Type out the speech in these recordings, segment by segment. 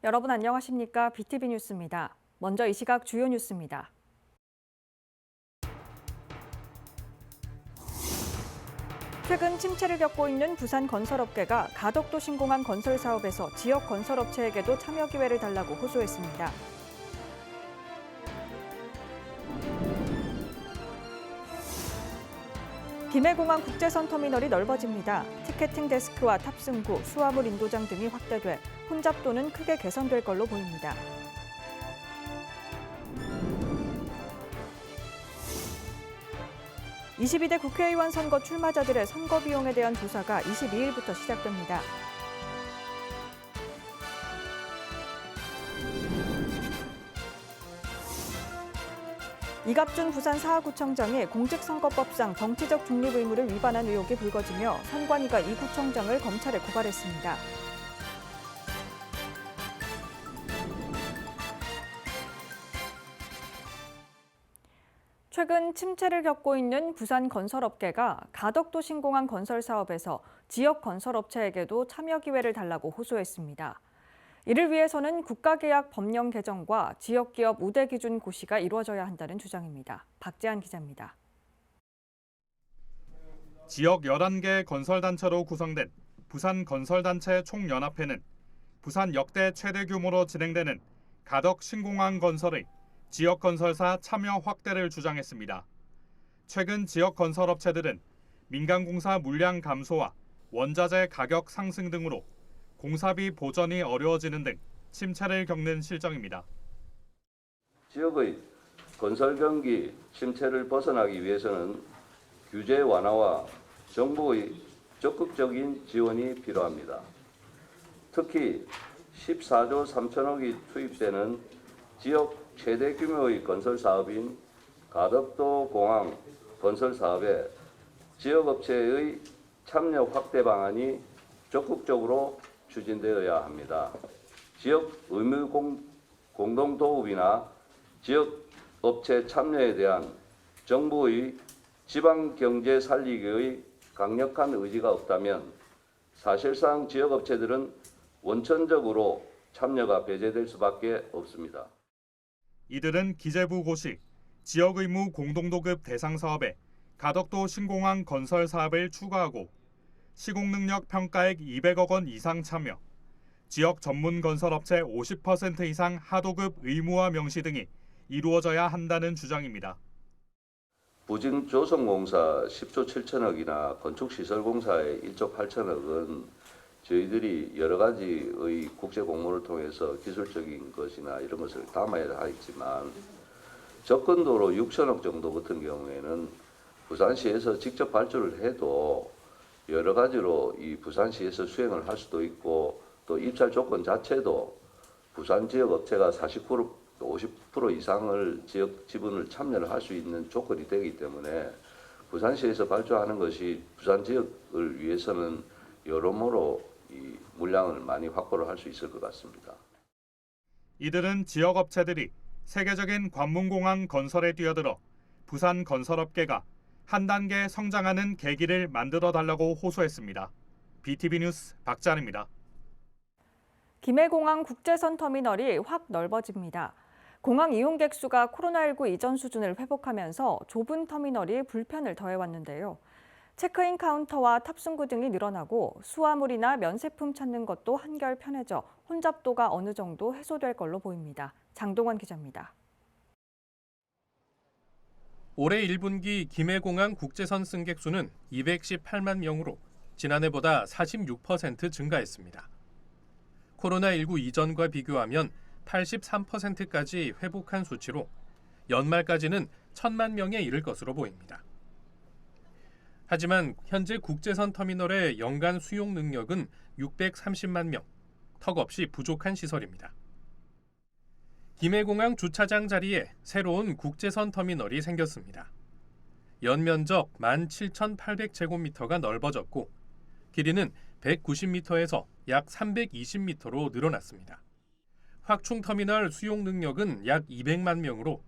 여러분 안녕하십니까? BTV 뉴스입니다. 먼저 이 시각 주요 뉴스입니다. 최근 침체를 겪고 있는 부산 건설업계가 가덕도 신공항 건설 사업에서 지역 건설업체에게도 참여 기회를 달라고 호소했습니다. 김해공항 국제선 터미널이 넓어집니다. 티켓팅 데스크와 탑승구, 수화물 인도장 등이 확대돼 혼잡도는 크게 개선될 걸로 보입니다. (22대) 국회의원 선거 출마자들의 선거 비용에 대한 조사가 22일부터 시작됩니다. 이갑준 부산 사하구청장이 공직선거법상 정치적 중립 의무를 위반한 의혹이 불거지며 선관위가 이 구청장을 검찰에 고발했습니다. 최근 침체를 겪고 있는 부산 건설업계가 가덕도 신공항 건설 사업에서 지역 건설업체에게도 참여 기회를 달라고 호소했습니다. 이를 위해서는 국가계약 법령 개정과 지역기업 우대 기준 고시가 이루어져야 한다는 주장입니다. 박재한 기자입니다. 지역 11개 건설단체로 구성된 부산건설단체 총연합회는 부산 역대 최대 규모로 진행되는 가덕 신공항 건설의 지역 건설사 참여 확대를 주장했습니다. 최근 지역 건설업체들은 민간공사 물량 감소와 원자재 가격 상승 등으로 공사비 보전이 어려워지는 등 침체를 겪는 실정입니다. 지역의 건설 경기 침체를 벗어나기 위해서는 규제 완화와 정부의 적극적인 지원이 필요합니다. 특히 14조 3천억이 투입되는 지역 최대 규모의 건설 사업인 가덕도 공항 건설 사업에 지역업체의 참여 확대 방안이 적극적으로 추진되어야 합니다. 지역 의무 공동도급이나 지역 업체 참여에 대한 정부의 지방 경제 살리기의 강력한 의지가 없다면 사실상 지역 업체들은 원천적으로 참여가 배제될 수밖에 없습니다. 이들은 기재부 고시, 지역 의무 공동도급 대상 사업에 가덕도 신공항 건설 사업을 추가하고 시공능력 평가액 200억 원 이상 참여, 지역 전문 건설업체 50% 이상 하도급 의무화 명시 등이 이루어져야 한다는 주장입니다. 부진 조성공사 10조 7천억이나 건축시설공사의 1조 8천억은 저희들이 여러 가지의 국제 공모를 통해서 기술적인 것이나 이런 것을 담아야 하겠지만 접근도로 6천억 정도 같은 경우에는 부산시에서 직접 발주를 해도 여러 가지로 이 부산시에서 수행을 할 수도 있고 또 입찰 조건 자체도 부산 지역 업체가 40%, 50% 이상을 지역 지분을 참여를 할 수 있는 조건이 되기 때문에 부산시에서 발주하는 것이 부산 지역을 위해서는 여러모로 이 물량을 많이 확보를 할 수 있을 것 같습니다. 이들은 지역 업체들이 세계적인 관문공항 건설에 뛰어들어 부산 건설업계가 한 단계 성장하는 계기를 만들어 달라고 호소했습니다. BTV 뉴스 박재한입니다. 김해공항 국제선 터미널이 확 넓어집니다. 공항 이용객 수가 코로나19 이전 수준을 회복하면서 좁은 터미널이 불편을 더해왔는데요. 체크인 카운터와 탑승구 등이 늘어나고 수화물이나 면세품 찾는 것도 한결 편해져 혼잡도가 어느 정도 해소될 걸로 보입니다. 장동원 기자입니다. 올해 1분기 김해공항 국제선 승객 수는 218만 명으로 지난해보다 46% 증가했습니다. 코로나19 이전과 비교하면 83%까지 회복한 수치로 연말까지는 1,000만 명에 이를 것으로 보입니다. 하지만 현재 국제선 터미널의 연간 수용 능력은 630만 명, 턱없이 부족한 시설입니다. 김해공항 주차장 자리에 새로운 국제선 터미널이 생겼습니다. 연면적 17,800제곱미터가 넓어졌고 길이는 190m에서 약 320m로 늘어났습니다. 확충터미널 수용 능력은 약 200만 명으로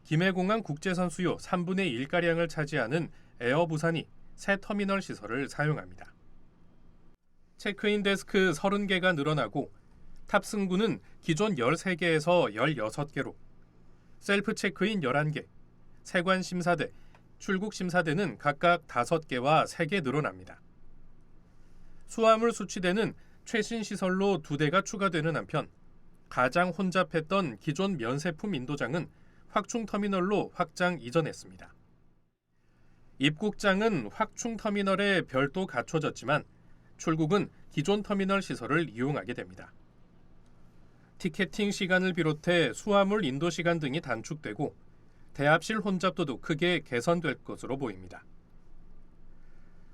김해공항 국제선 수요 3분의 1가량을 차지하는 에어부산이 새 터미널 시설을 사용합니다. 체크인 데스크 30개가 늘어나고 탑승구는 기존 13개에서 16개로, 셀프 체크인 11개, 세관 심사대, 출국 심사대는 각각 5개와 3개 늘어납니다. 수화물 수취대는 최신 시설로 2대가 추가되는 한편 가장 혼잡했던 기존 면세품 인도장은 확충터미널로 확장 이전했습니다. 입국장은 확충터미널에 별도 갖춰졌지만 출국은 기존 터미널 시설을 이용하게 됩니다. 티켓팅 시간을 비롯해 수화물 인도 시간 등이 단축되고 대합실 혼잡도도 크게 개선될 것으로 보입니다.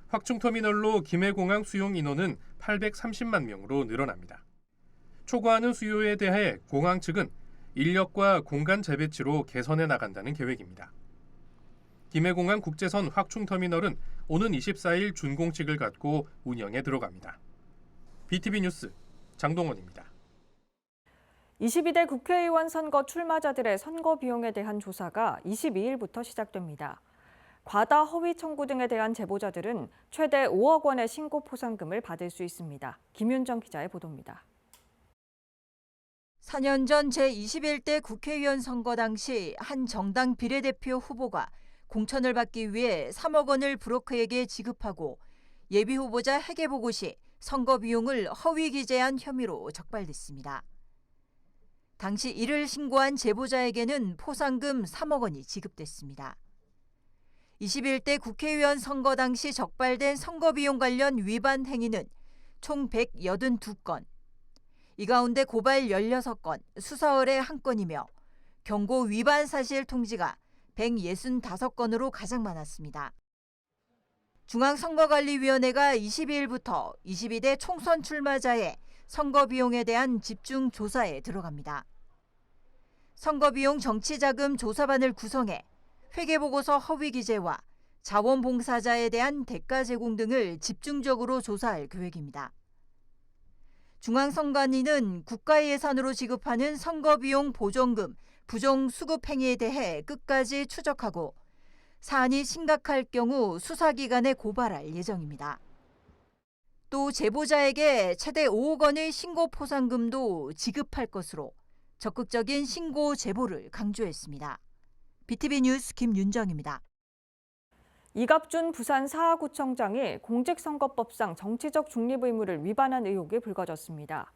확충터미널로 김해공항 수용 인원은 830만 명으로 늘어납니다. 초과하는 수요에 대해 공항 측은 인력과 공간 재배치로 개선해 나간다는 계획입니다. 김해공항 국제선 확충터미널은 오는 24일 준공식을 갖고 운영에 들어갑니다. BTV 뉴스 장동원입니다. 22대 국회의원 선거 출마자들의 선거 비용에 대한 조사가 22일부터 시작됩니다. 과다 허위 청구 등에 대한 제보자들은 최대 5억 원의 신고 포상금을 받을 수 있습니다. 김윤정 기자의 보도입니다. 4년 전 제21대 국회의원 선거 당시 한 정당 비례대표 후보가 공천을 받기 위해 3억 원을 브로커에게 지급하고 예비 후보자 회계보고 시 선거 비용을 허위 기재한 혐의로 적발됐습니다. 당시 이를 신고한 제보자에게는 포상금 3억 원이 지급됐습니다. 21대 국회의원 선거 당시 적발된 선거비용 관련 위반 행위는 총 182건, 이 가운데 고발 16건, 수사 의뢰 1건이며 경고 위반 사실 통지가 165건으로 가장 많았습니다. 중앙선거관리위원회가 22일부터 22대 총선 출마자의 선거비용에 대한 집중 조사에 들어갑니다. 선거비용 정치자금 조사반을 구성해 회계보고서 허위 기재와 자원봉사자에 대한 대가 제공 등을 집중적으로 조사할 계획입니다. 중앙선관위는 국가 예산으로 지급하는 선거비용 보전금 부정 수급 행위에 대해 끝까지 추적하고 사안이 심각할 경우 수사기관에 고발할 예정입니다. 또 제보자에게 최대 5억 원의 신고 포상금도 지급할 것으로 적극적인 신고 제보를 강조했습니다. BTV 뉴스 김윤정입니다. 이갑준 부산 사하구청장이 공직선거법상 정치적 중립 의무를 위반한 의혹이 불거졌습니다.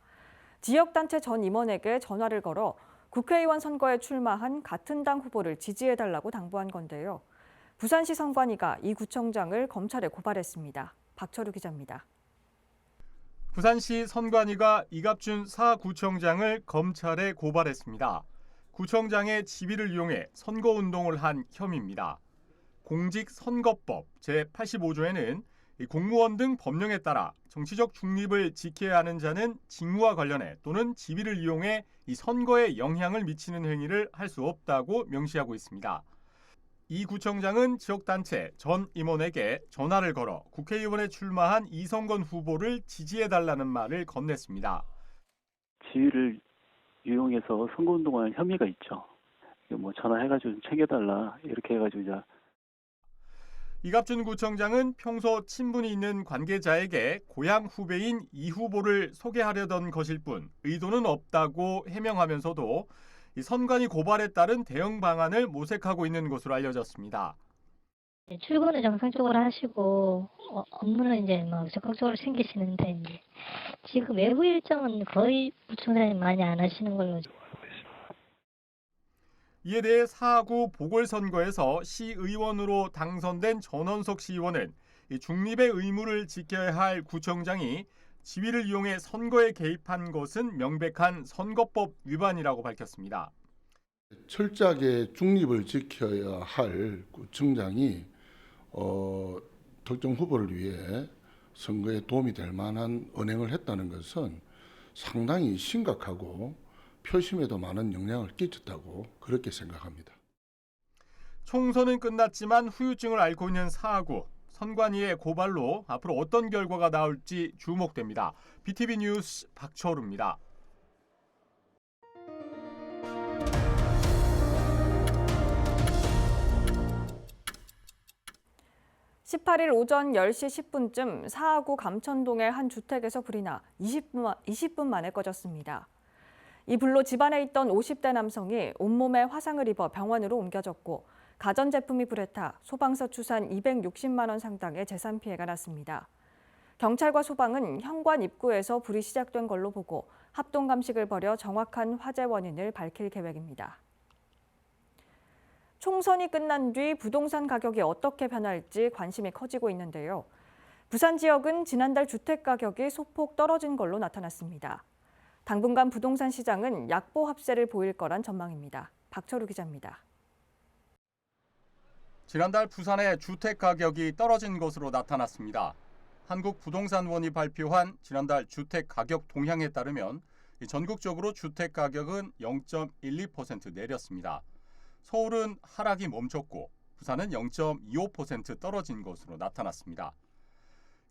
지역단체 전 임원에게 전화를 걸어 국회의원 선거에 출마한 같은 당 후보를 지지해달라고 당부한 건데요. 부산시 선관위가 이 구청장을 검찰에 고발했습니다. 박철우 기자입니다. 부산시 선관위가 이갑준 사구청장을 검찰에 고발했습니다. 구청장의 지위를 이용해 선거운동을 한 혐의입니다. 공직선거법 제85조에는 공무원 등 법령에 따라 정치적 중립을 지켜야 하는 자는 직무와 관련해 또는 지위를 이용해 이 선거에 영향을 미치는 행위를 할 수 없다고 명시하고 있습니다. 이 구청장은 지역단체 전 임원에게 전화를 걸어 국회의원에 출마한 이성건 후보를 지지해달라는 말을 건넸습니다. 지위를 이용해서 선거운동하는 혐의가 있죠. 전화해가지고 좀 챙겨달라 이렇게 해가지고 이제. 이갑준 구청장은 평소 친분이 있는 관계자에게 고향 후배인 이 후보를 소개하려던 것일 뿐 의도는 없다고 해명하면서도 선관위 고발에 따른 대응 방안을 모색하고 있는 것으로 알려졌습니다. 출근을 정상적으로 하시고 업무는 이제 적극적으로 챙기시는데 지금 외부 일정은 거의 구청장님 많이 안 하시는 걸로. 이에 대해 사하구 보궐선거에서 시의원으로 당선된 전원석 시의원은 중립의 의무를 지켜야 할 구청장이 지위를 이용해 선거에 개입한 것은 명백한 선거법 위반이라고 밝혔습니다. 철저하게 중립을 지켜야 할 구청장이 특정 후보를 위해 선거에 도움이 될 만한 언행을 했다는 것은 상당히 심각하고 표심에도 많은 영향을 끼쳤다고 그렇게 생각합니다. 총선은 끝났지만 후유증을 앓고 있는 사하구. 선관위의 고발로 앞으로 어떤 결과가 나올지 주목됩니다. BTV 뉴스 박철우입니다. 18일 오전 10시 10분쯤 사하구 감천동의 한 주택에서 불이 나 20분 만에 꺼졌습니다. 이 불로 집안에 있던 50대 남성이 온몸에 화상을 입어 병원으로 옮겨졌고 가전제품이 불에 타 소방서 추산 260만 원 상당의 재산 피해가 났습니다. 경찰과 소방은 현관 입구에서 불이 시작된 걸로 보고 합동 감식을 벌여 정확한 화재 원인을 밝힐 계획입니다. 총선이 끝난 뒤 부동산 가격이 어떻게 변할지 관심이 커지고 있는데요. 부산 지역은 지난달 주택 가격이 소폭 떨어진 걸로 나타났습니다. 당분간 부동산 시장은 약보 합세를 보일 거란 전망입니다. 박철우 기자입니다. 지난달 부산의 주택 가격이 떨어진 것으로 나타났습니다. 한국부동산원이 발표한 지난달 주택 가격 동향에 따르면 전국적으로 주택 가격은 0.12% 내렸습니다. 서울은 하락이 멈췄고 부산은 0.25% 떨어진 것으로 나타났습니다.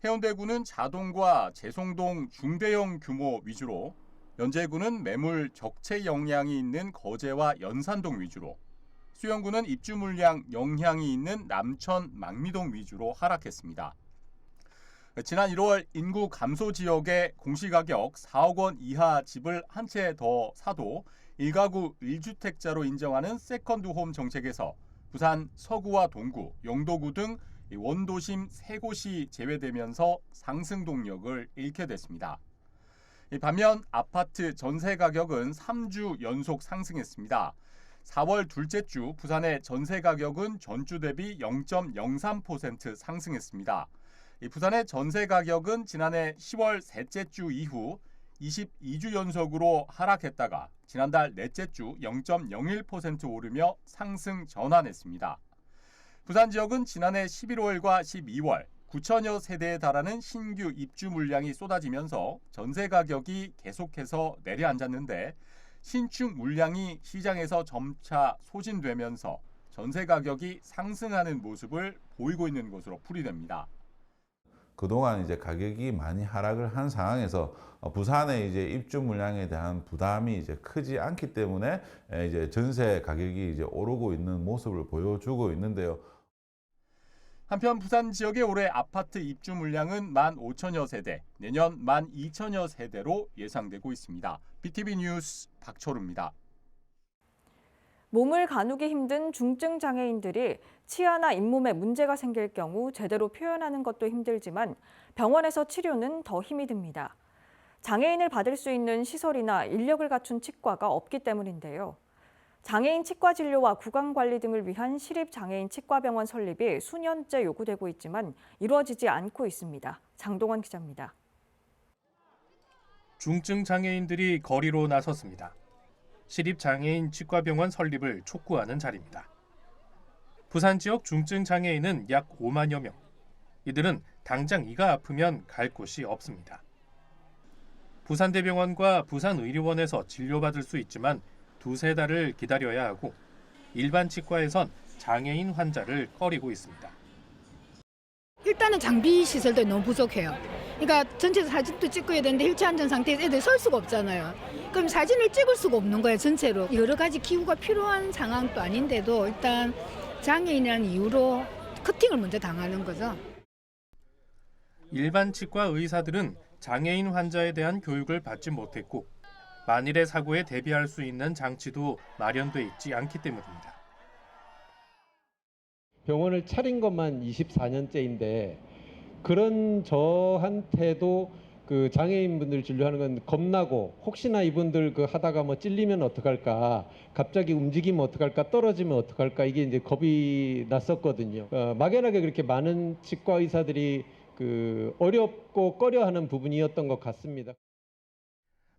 해운대구는 자동과 제송동 중대형 규모 위주로, 연제구는 매물 적체 영향이 있는 거제와 연산동 위주로, 수영구는 입주 물량 영향이 있는 남천 망미동 위주로 하락했습니다. 지난 1월 인구 감소 지역의 공시가격 4억 원 이하 집을 한 채 더 사도 1가구 1주택자로 인정하는 세컨드홈 정책에서 부산 서구와 동구, 영도구 등 원도심 3곳이 제외되면서 상승 동력을 잃게 됐습니다. 반면 아파트 전세 가격은 3주 연속 상승했습니다. 4월 둘째 주 부산의 전세 가격은 전주 대비 0.03% 상승했습니다. 부산의 전세 가격은 지난해 10월 셋째 주 이후 22주 연속으로 하락했다가 지난달 넷째 주 0.01% 오르며 상승 전환했습니다. 부산 지역은 지난해 11월과 12월 9천여 세대에 달하는 신규 입주 물량이 쏟아지면서 전세 가격이 계속해서 내려앉았는데 신축 물량이 시장에서 점차 소진되면서 전세 가격이 상승하는 모습을 보이고 있는 것으로 풀이됩니다. 그동안 이제 가격이 많이 하락을 한 상황에서 부산의 이제 입주 물량에 대한 부담이 이제 크지 않기 때문에 이제 전세 가격이 이제 오르고 있는 모습을 보여주고 있는데요. 한편 부산 지역의 올해 아파트 입주 물량은 15,000여 세대, 내년 12,000여 세대로 예상되고 있습니다. BTV 뉴스 박철우입니다. 몸을 가누기 힘든 중증 장애인들이 치아나 잇몸에 문제가 생길 경우 제대로 표현하는 것도 힘들지만 병원에서 치료는 더 힘이 듭니다. 장애인을 받을 수 있는 시설이나 인력을 갖춘 치과가 없기 때문인데요. 장애인 치과 진료와 구강 관리 등을 위한 시립장애인 치과병원 설립이 수년째 요구되고 있지만 이루어지지 않고 있습니다. 장동원 기자입니다. 중증 장애인들이 거리로 나섰습니다. 시립장애인 치과병원 설립을 촉구하는 자리입니다. 부산 지역 중증 장애인은 약 5만여 명. 이들은 당장 이가 아프면 갈 곳이 없습니다. 부산대병원과 부산의료원에서 진료받을 수 있지만 두세 달을 기다려야 하고 일반 치과에선 장애인 환자를 꺼리고 있습니다. 일단은 장비 시설도 너무 부족해요. 그러니까 전체 사진도 찍고 해야 되는데 휠체어 안전 상태에서 애들 설 수가 없잖아요. 그럼 사진을 찍을 수가 없는 거예요, 전체로. 여러 가지 기구가 필요한 상황도 아닌데도 일단 장애인이라는 이유로 커팅을 먼저 당하는 거죠. 일반 치과 의사들은 장애인 환자에 대한 교육을 받지 못했고 만일의 사고에 대비할 수 있는 장치도 마련돼 있지 않기 때문입니다. 병원을 차린 것만 24년째인데 그런 저한테도 그 장애인분들 진료하는 건 겁나고 혹시나 이분들 그 하다가 뭐 찔리면 어떡할까, 갑자기 움직이면 어떡할까, 떨어지면 어떡할까, 이게 이제 겁이 났었거든요. 막연하게 그렇게 많은 치과 의사들이 그 어렵고 꺼려하는 부분이었던 것 같습니다.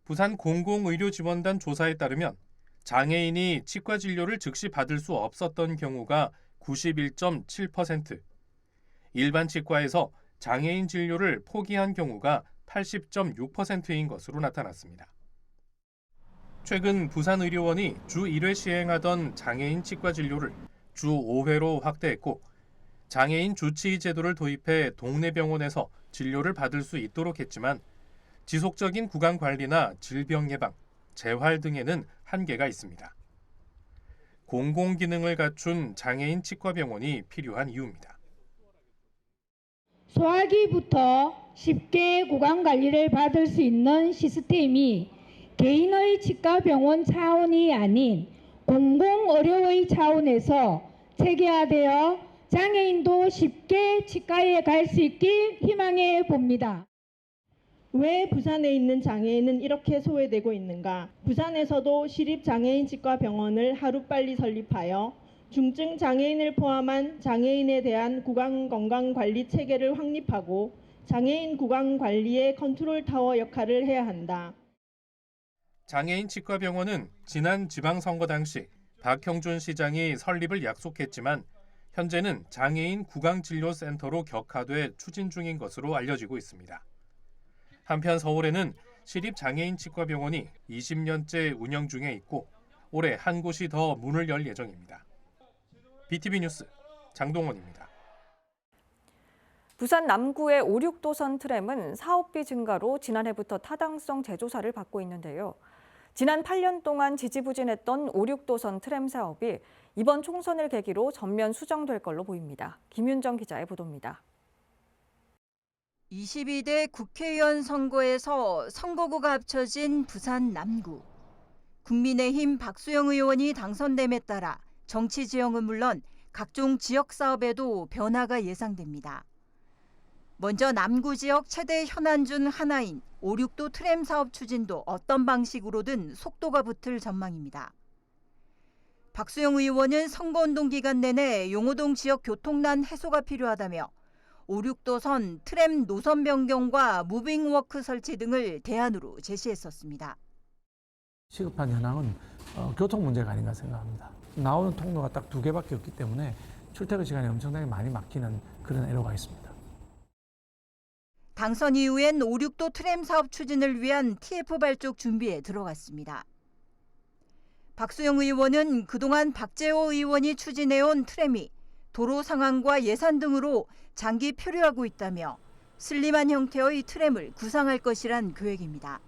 부산 공공의료지원단 조사에 따르면 장애인이 치과 진료를 즉시 받을 수 없었던 경우가 91.7%, 일반 치과에서 장애인 진료를 포기한 경우가 80.6%인 것으로 나타났습니다. 최근 부산의료원이 주 1회 시행하던 장애인 치과 진료를 주 5회로 확대했고 장애인 주치의 제도를 도입해 동네 병원에서 진료를 받을 수 있도록 했지만 지속적인 구강 관리나 질병 예방, 재활 등에는 한계가 있습니다. 공공기능을 갖춘 장애인 치과병원이 필요한 이유입니다. 소화기부터 쉽게 구강 관리를 받을 수 있는 시스템이 개인의 치과병원 차원이 아닌 공공의료의 차원에서 체계화되어 장애인도 쉽게 치과에 갈 수 있길 희망해 봅니다. 왜 부산에 있는 장애인은 이렇게 소외되고 있는가? 부산에서도 시립장애인 치과병원을 하루빨리 설립하여 중증 장애인을 포함한 장애인에 대한 구강건강관리 체계를 확립하고 장애인 구강관리의 컨트롤타워 역할을 해야 한다. 장애인 치과병원은 지난 지방선거 당시 박형준 시장이 설립을 약속했지만 현재는 장애인 구강진료센터로 격화돼 추진 중인 것으로 알려지고 있습니다. 한편 서울에는 시립장애인치과병원이 20년째 운영 중에 있고 올해 한 곳이 더 문을 열 예정입니다. BTV 뉴스 장동원입니다. 부산 남구의 5, 6도선 트램은 사업비 증가로 지난해부터 타당성 재조사를 받고 있는데요. 지난 8년 동안 지지부진했던 5, 6도선 트램 사업이 이번 총선을 계기로 전면 수정될 걸로 보입니다. 김윤정 기자의 보도입니다. 22대 국회의원 선거에서 선거구가 합쳐진 부산 남구. 국민의힘 박수영 의원이 당선됨에 따라 정치 지형은 물론 각종 지역 사업에도 변화가 예상됩니다. 먼저 남구 지역 최대 현안 중 하나인 5, 6도 트램 사업 추진도 어떤 방식으로든 속도가 붙을 전망입니다. 박수영 의원은 선거운동 기간 내내 용호동 지역 교통난 해소가 필요하다며 5, 6도선 트램 노선 변경과 무빙워크 설치 등을 대안으로 제시했었습니다. 시급한 현황은 교통 문제가 아닌가 생각합니다. 나오는 통로가 딱 2개밖에 없기 때문에 출퇴근 시간이 엄청나게 많이 막히는 그런 애로가 있습니다. 당선 이후엔 5, 6도 트램 사업 추진을 위한 TF 발족 준비에 들어갔습니다. 박수영 의원은 그동안 박재호 의원이 추진해온 트램이 도로 상황과 예산 등으로 장기 표류하고 있다며 슬림한 형태의 트램을 구상할 것이란 계획입니다.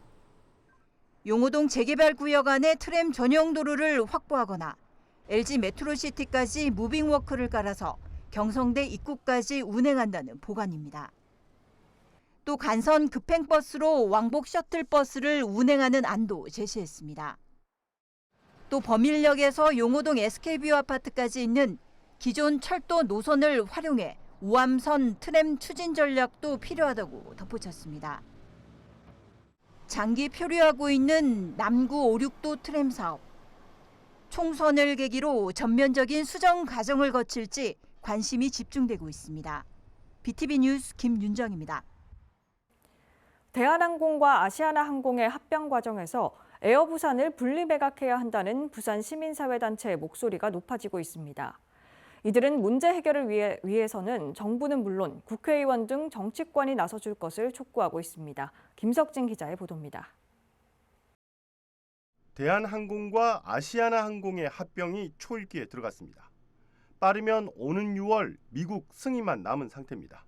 용호동 재개발 구역 안에 트램 전용 도로를 확보하거나 LG 메트로시티까지 무빙워크를 깔아서 경성대 입구까지 운행한다는 보관입니다. 또 간선 급행버스로 왕복 셔틀버스를 운행하는 안도 제시했습니다. 또 범일역에서 용호동 SK뷰 아파트까지 있는 기존 철도 노선을 활용해 우암선 트램 추진 전략도 필요하다고 덧붙였습니다. 장기 표류하고 있는 남구 5, 6도 트램 사업. 총선을 계기로 전면적인 수정 과정을 거칠지 관심이 집중되고 있습니다. BTV 뉴스 김윤정입니다. 대한항공과 아시아나항공의 합병 과정에서 에어부산을 분리매각해야 한다는 부산 시민사회단체의 목소리가 높아지고 있습니다. 이들은 문제 해결을 위해서는 정부는 물론 국회의원 등 정치권이 나서줄 것을 촉구하고 있습니다. 김석진 기자의 보도입니다. 대한항공과 아시아나항공의 합병이 초읽기에 들어갔습니다. 빠르면 오는 6월 미국 승인만 남은 상태입니다.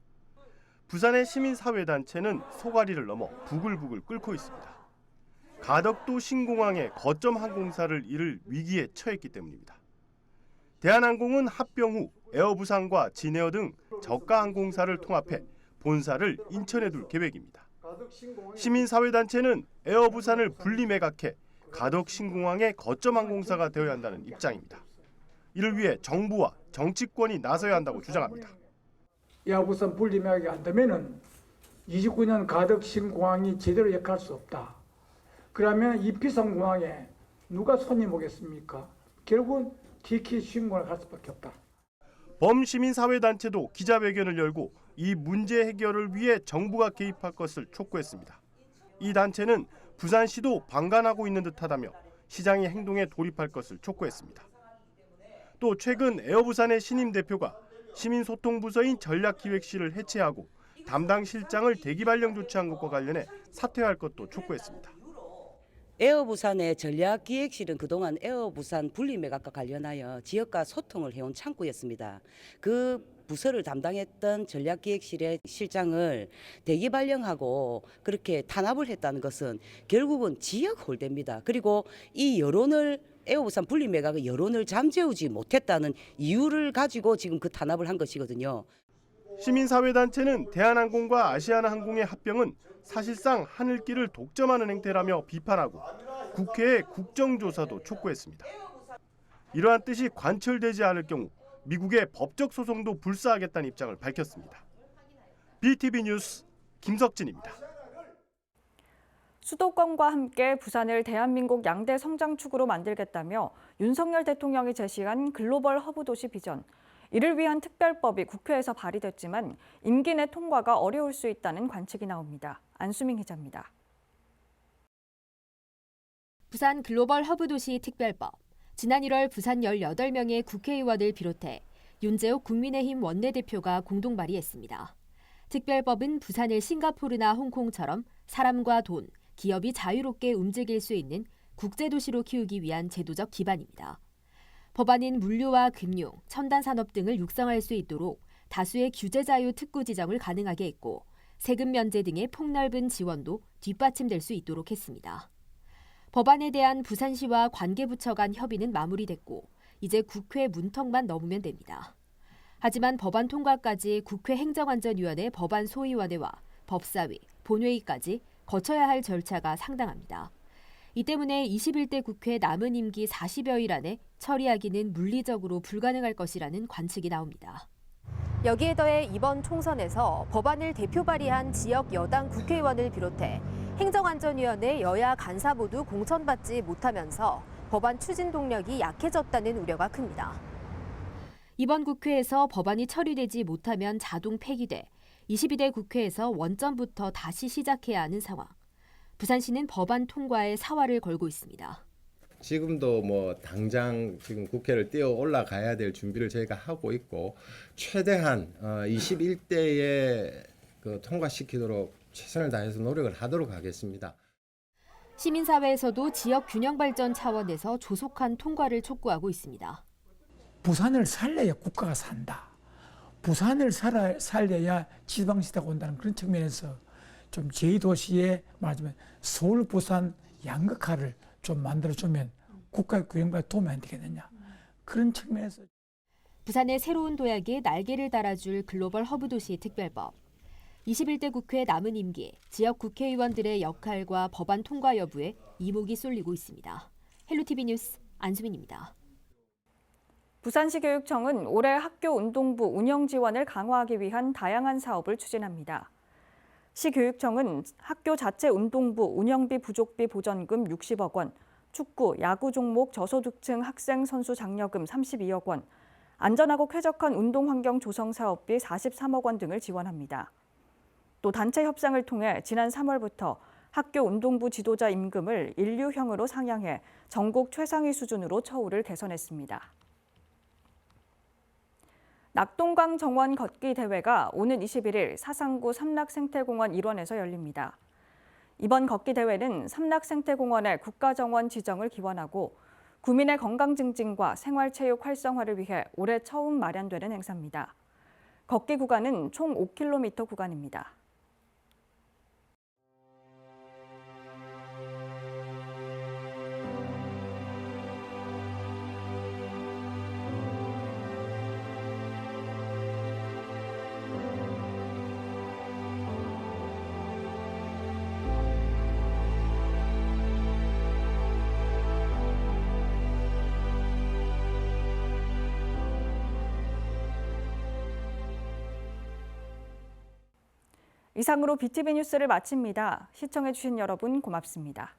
부산의 시민사회단체는 소가리를 넘어 부글부글 끓고 있습니다. 가덕도 신공항에 거점 항공사를 잃을 위기에 처했기 때문입니다. 대한항공은 합병 후 에어부산과 진에어 등 저가 항공사를 통합해 본사를 인천에 둘 계획입니다. 시민사회단체는 에어부산을 분리매각해 가덕신공항의 거점 항공사가 되어야 한다는 입장입니다. 이를 위해 정부와 정치권이 나서야 한다고 주장합니다. 에어부산 분리매각이 안 되면은 29년 가덕신공항이 제대로 역할할 수 없다. 그러면 이 비싼 공항에 누가 손님 오겠습니까? 결국은 TK 신공항을 갈 수밖에 없다. 범시민사회단체도 기자회견을 열고 이 문제 해결을 위해 정부가 개입할 것을 촉구했습니다. 이 단체는 부산시도 방관하고 있는 듯하다며 시장의 행동에 돌입할 것을 촉구했습니다. 또 최근 에어부산의 신임 대표가 시민소통부서인 전략기획실을 해체하고 담당 실장을 대기 발령 조치한 것과 관련해 사퇴할 것도 촉구했습니다. 에어부산의 전략기획실은 그동안 에어부산 분리매각과 관련하여 지역과 소통을 해온 창구였습니다. 그 부서를 담당했던 전략기획실의 실장을 대기 발령하고 그렇게 탄압을 했다는 것은 결국은 지역 홀대입니다. 그리고 이 여론을 에어부산 분리매각의 여론을 잠재우지 못했다는 이유를 가지고 지금 그 탄압을 한 것이거든요. 시민사회단체는 대한항공과 아시아나항공의 합병은 사실상 하늘길을 독점하는 행태라며 비판하고 국회에 국정조사도 촉구했습니다. 이러한 뜻이 관철되지 않을 경우 미국의 법적 소송도 불사하겠다는 입장을 밝혔습니다. BTV 뉴스 김석진입니다. 수도권과 함께 부산을 대한민국 양대 성장축으로 만들겠다며 윤석열 대통령이 제시한 글로벌 허브 도시 비전. 이를 위한 특별법이 국회에서 발의됐지만 임기 내 통과가 어려울 수 있다는 관측이 나옵니다. 안수민 기자입니다. 부산 글로벌 허브 도시 특별법. 지난 1월 부산 18명의 국회의원을 비롯해 윤재옥 국민의힘 원내대표가 공동 발의했습니다. 특별법은 부산을 싱가포르나 홍콩처럼 사람과 돈, 기업이 자유롭게 움직일 수 있는 국제도시로 키우기 위한 제도적 기반입니다. 법안은 물류와 금융, 첨단 산업 등을 육성할 수 있도록 다수의 규제 자유 특구 지정을 가능하게 했고 세금 면제 등의 폭넓은 지원도 뒷받침될 수 있도록 했습니다. 법안에 대한 부산시와 관계부처 간 협의는 마무리됐고 이제 국회 문턱만 넘으면 됩니다. 하지만 법안 통과까지 국회 행정안전위원회 법안 소위원회와 법사위, 본회의까지 거쳐야 할 절차가 상당합니다. 이 때문에 21대 국회 남은 임기 40여일 안에 처리하기는 물리적으로 불가능할 것이라는 관측이 나옵니다. 여기에 더해 이번 총선에서 법안을 대표 발의한 지역 여당 국회의원을 비롯해 행정안전위원회 여야 간사 모두 공천받지 못하면서 법안 추진 동력이 약해졌다는 우려가 큽니다. 이번 국회에서 법안이 처리되지 못하면 자동 폐기돼 22대 국회에서 원점부터 다시 시작해야 하는 상황. 부산시는 법안 통과에 사활을 걸고 있습니다. 지금도 당장 지금 국회를 뛰어 올라가야 될 준비를 저희가 하고 있고 최대한 21대에 통과시키도록 최선을 다해서 노력을 하도록 하겠습니다. 시민사회에서도 지역 균형 발전 차원에서 조속한 통과를 촉구하고 있습니다. 부산을 살려야 국가가 산다. 부산을 살려야 지방시대가 온다는 그런 측면에서 좀 제2도시에 말하자면 서울, 부산 양극화를 좀 만들어주면 국가의 균형발전에 도움이 안 되겠느냐. 그런 측면에서. 부산의 새로운 도약에 날개를 달아줄 글로벌 허브 도시 특별법. 21대 국회 남은 임기, 지역 국회의원들의 역할과 법안 통과 여부에 이목이 쏠리고 있습니다. 헬로티비 뉴스 안수민입니다. 부산시 교육청은 올해 학교 운동부 운영 지원을 강화하기 위한 다양한 사업을 추진합니다. 시 교육청은 학교 자체 운동부 운영비 부족비 보전금 60억 원, 축구, 야구 종목 저소득층 학생 선수 장려금 32억 원, 안전하고 쾌적한 운동 환경 조성 사업비 43억 원 등을 지원합니다. 또 단체 협상을 통해 지난 3월부터 학교 운동부 지도자 임금을 인류형으로 상향해 전국 최상위 수준으로 처우를 개선했습니다. 낙동강 정원 걷기 대회가 오는 21일 사상구 삼락생태공원 일원에서 열립니다. 이번 걷기 대회는 삼락생태공원의 국가정원 지정을 기원하고 구민의 건강 증진과 생활체육 활성화를 위해 올해 처음 마련되는 행사입니다. 걷기 구간은 총 5km 구간입니다. 이상으로 BTV 뉴스를 마칩니다. 시청해주신 여러분 고맙습니다.